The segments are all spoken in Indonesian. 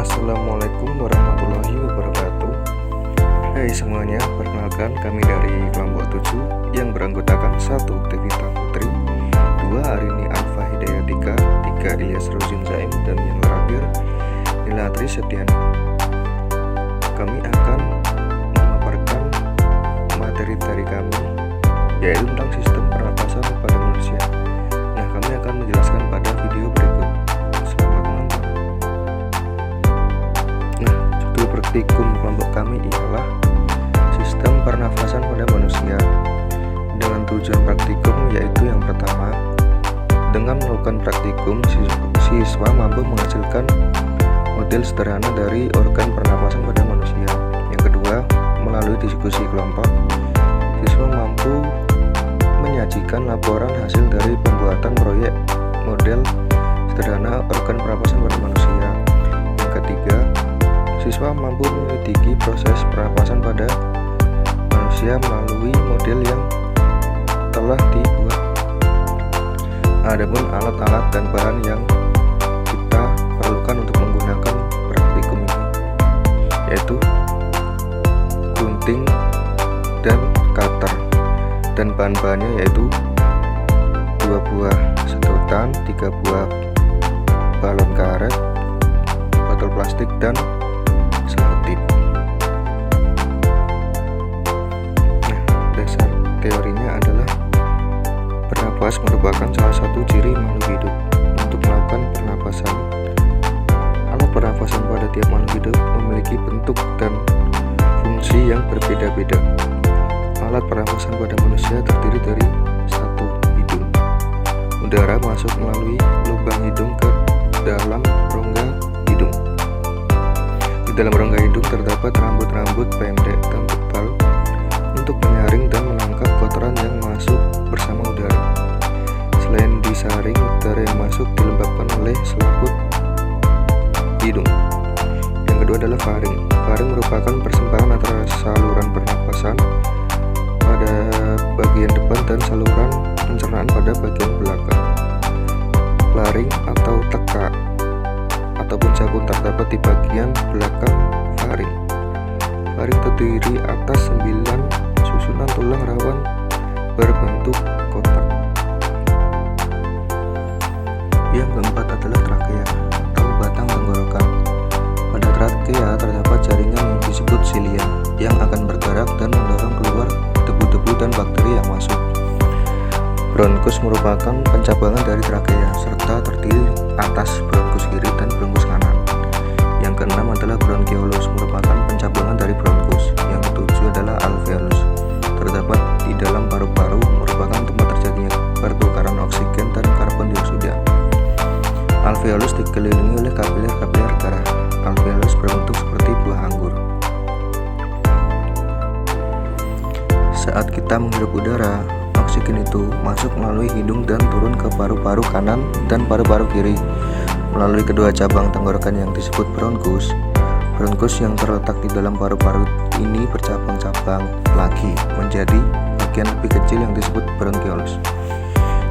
Assalamualaikum warahmatullahi wabarakatuh. Hai semuanya, perkenalkan kami dari kelompok 7 yang beranggotakan 1. Devita Putri, 2. Arini Alfa Hidayatika, 3. Ilyas Rozin Zaim, dan yang terakhir Nilatri Septiani. Kami akan memaparkan materi dari kami, yaitu tentang sistem pernapasan pada manusia. Nah, kami akan menjelaskan pada video berikut. Selamat menonton. Nah, judul praktikum kelompok kami ialah sistem pernafasan pada manusia. Dengan tujuan praktikum yaitu yang pertama, dengan melakukan praktikum, siswa mampu menghasilkan model sederhana dari organ pernapasan pada manusia. Yang kedua, melalui diskusi kelompok, siswa mampu menyajikan laporan hasil dari pembuatan proyek model sederhana organ pernapasan pada manusia. Yang ketiga, siswa mampu menyelidiki proses pernapasan pada manusia melalui model yang telah dibuat. Adapun alat-alat dan bahan yang kita perlukan untuk menggunakan praktikum ini, yaitu gunting dan cutter, dan bahan-bahannya yaitu 2 buah sedotan, 3 buah balon karet, botol plastik, dan selotip. Nah, dasar teorinya adalah bernapas merupakan salah satu ciri makhluk hidup. Untuk melakukan pernapasan, alat pernapasan pada tiap makhluk hidup memiliki bentuk dan fungsi yang berbeda-beda. Alat pernapasan pada manusia terdiri dari 1. Hidung. Udara masuk melalui lubang hidung ke dalam rongga hidung. Di dalam rongga hidung terdapat rambut-rambut pendek dan tebal untuk menyaring dan menangkap kotoran yang masuk bersama udara. Selain disaring, udara yang masuk dilembabkan oleh selaput hidung. Yang kedua adalah faring. Faring merupakan persimpangan antara saluran pernapasan pada bagian depan dan saluran pencernaan pada bagian belakang. Laring atau tekak ataupun jakun terdapat di bagian belakang faring. Faring terdiri atas 9 susunan tulang rawan berbentuk kotak. Yang keempat adalah trakea atau batang tenggorokan. Pada trakea terdapat jaringan yang disebut silia yang akan bergerak dan mendorong keluar debu-debu dan bakteri yang masuk. Bronkus merupakan pencabangan dari trakea serta terdiri atas bronkus kiri dan bronkus kanan. Yang keenam adalah bronkiolus, merupakan pencabangan dari bronkus. Yang ketujuh adalah alveolus, terdapat di dalam paru-paru, merupakan tempat terjadinya pertukaran oksigen dan karbon dioksida. Alveolus dikelilingi oleh kapiler-kapiler darah. Alveolus berbentuk seperti buah anggur. Saat kita menghirup udara, oksigen itu masuk melalui hidung dan turun ke paru-paru kanan dan paru-paru kiri melalui kedua cabang tenggorokan yang disebut bronkus. Bronkus yang terletak di dalam paru-paru ini bercabang-cabang lagi menjadi bagian lebih kecil yang disebut bronkiolus.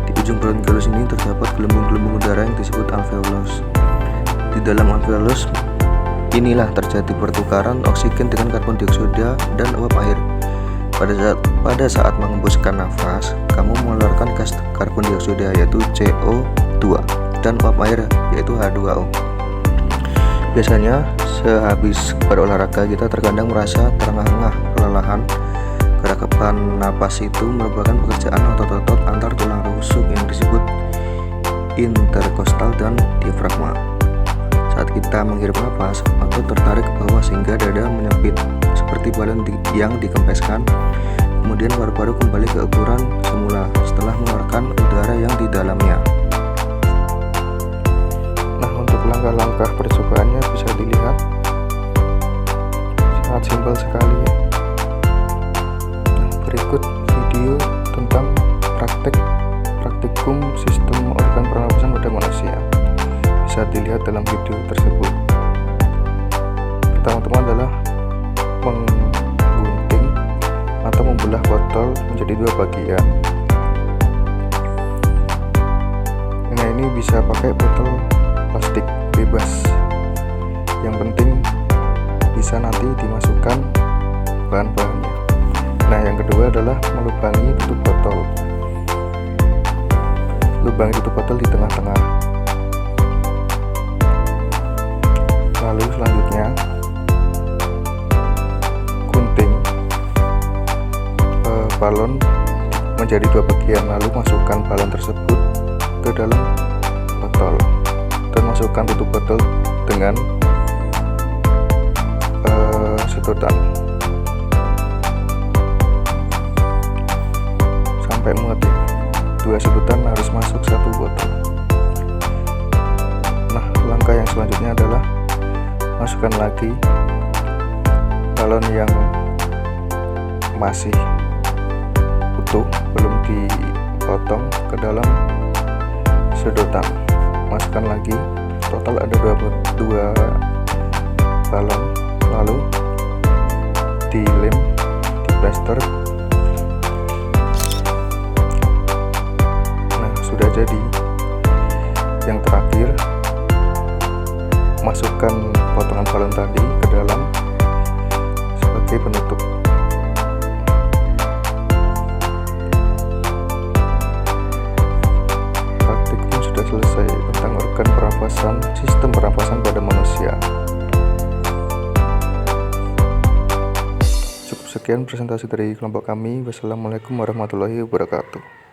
Di ujung bronkiolus ini terdapat gelembung-gelembung udara yang disebut alveolus. Di dalam alveolus inilah terjadi pertukaran oksigen dengan karbon dioksida dan uap air. Pada saat mengembuskan nafas, kamu mengeluarkan gas karbon dioksida yaitu CO2 dan uap air yaitu H2O. Biasanya sehabis berolahraga kita terkadang merasa terengah-engah, kelelahan. Geragapan napas itu merupakan pekerjaan otot-otot antar tulang rusuk yang disebut interkostal dan diafragma. Saat kita menghirup napas, otot tertarik ke bawah sehingga dada menyempit seperti balon yang dikempeskan. Kemudian paru-paru kembali ke ukuran semula setelah mengeluarkan udara yang di dalamnya. Nah, untuk langkah-langkah percobaannya bisa dilihat, sangat simpel sekali ya. Nah, berikut video tentang praktikum sistem organ pernapasan pada manusia. Bisa dilihat dalam video tersebut. Pertama-tama adalah menggunting atau membelah botol menjadi 2 bagian. Nah, ini bisa pakai botol plastik bebas. Yang penting bisa nanti dimasukkan bahan-bahannya. Nah, yang kedua adalah melubangi tutup botol. Lubangi tutup botol di tengah-tengah. Lalu selanjutnya gunting balon menjadi dua bagian, lalu masukkan balon tersebut ke dalam botol dan masukkan tutup botol dengan sedotan sampai muat ya. 2 sedotan harus masuk 1 botol. Nah, langkah yang selanjutnya adalah masukkan lagi balon yang masih utuh, belum dipotong, ke dalam sedotan. Masukkan lagi, total ada 2 balon, lalu dilem, diplester. Nah, sudah jadi. Yang terakhir, masukkan potongan balon tadi ke dalam sebagai penutup. Praktik pun sudah selesai tentang organ pernapasan, sistem pernapasan pada manusia. Cukup sekian presentasi dari kelompok kami. Wassalamualaikum warahmatullahi wabarakatuh.